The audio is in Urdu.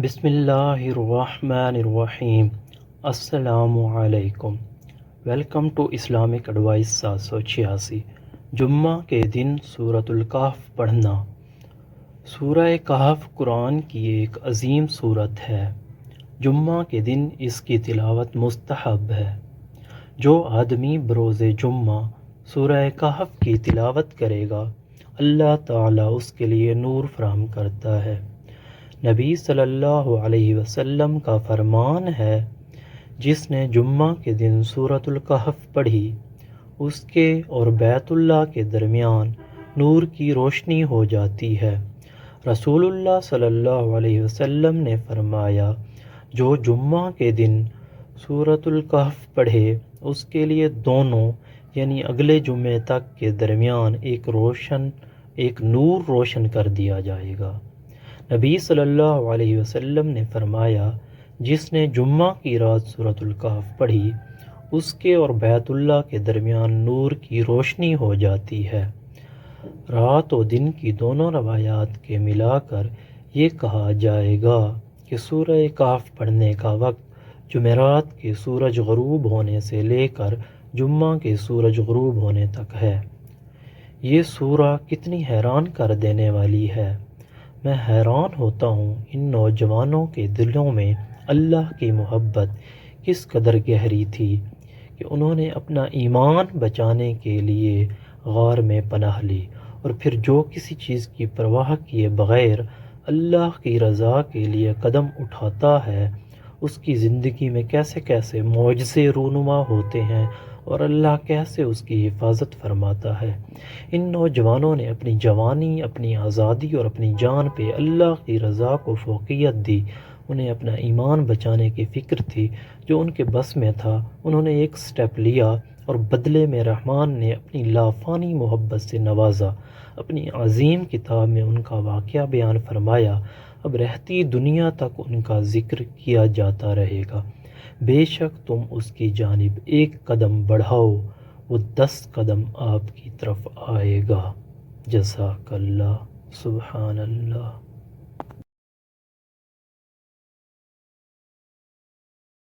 بسم اللہ الرحمن الرحیم۔ السلام علیکم۔ Welcome to Islamic advice 786۔ جمعہ کے دن سورۃ الکہف پڑھنا۔ سورہ کہف قرآن کی ایک عظیم سورت ہے۔ جمعہ کے دن اس کی تلاوت مستحب ہے۔ جو آدمی بروز جمعہ سورہ کہف کی تلاوت کرے گا اللہ تعالیٰ اس کے لیے نور فراہم کرتا ہے۔ نبی صلی اللہ علیہ وسلم کا فرمان ہے، جس نے جمعہ کے دن سورۃ الکہف پڑھی اس کے اور بیت اللہ کے درمیان نور کی روشنی ہو جاتی ہے۔ رسول اللہ صلی اللہ علیہ وسلم نے فرمایا، جو جمعہ کے دن سورۃ الکہف پڑھے اس کے لیے دونوں یعنی اگلے جمعے تک کے درمیان ایک نور روشن کر دیا جائے گا۔ نبی صلی اللہ علیہ وسلم نے فرمایا، جس نے جمعہ کی رات سورۃ الکہف پڑھی اس کے اور بیت اللہ کے درمیان نور کی روشنی ہو جاتی ہے۔ رات و دن کی دونوں روایات کے ملا کر یہ کہا جائے گا کہ سورہ کہف پڑھنے کا وقت جمعرات کے سورج غروب ہونے سے لے کر جمعہ کے سورج غروب ہونے تک ہے۔ یہ سورہ کتنی حیران کر دینے والی ہے۔ میں حیران ہوتا ہوں ان نوجوانوں کے دلوں میں اللہ کی محبت کس قدر گہری تھی کہ انہوں نے اپنا ایمان بچانے کے لیے غار میں پناہ لی، اور پھر جو کسی چیز کی پرواہ کیے بغیر اللہ کی رضا کے لیے قدم اٹھاتا ہے اس کی زندگی میں کیسے کیسے معجزے رونما ہوتے ہیں اور اللہ کیسے اس کی حفاظت فرماتا ہے۔ ان نوجوانوں نے اپنی جوانی، اپنی آزادی اور اپنی جان پہ اللہ کی رضا کو فوقیت دی۔ انہیں اپنا ایمان بچانے کی فکر تھی، جو ان کے بس میں تھا انہوں نے ایک سٹیپ لیا، اور بدلے میں رحمان نے اپنی لافانی محبت سے نوازا۔ اپنی عظیم کتاب میں ان کا واقعہ بیان فرمایا، اب رہتی دنیا تک ان کا ذکر کیا جاتا رہے گا۔ بے شک تم اس کی جانب ایک قدم بڑھاؤ وہ 10 قدم آپ کی طرف آئے گا۔ جزاک اللہ۔ سبحان اللہ۔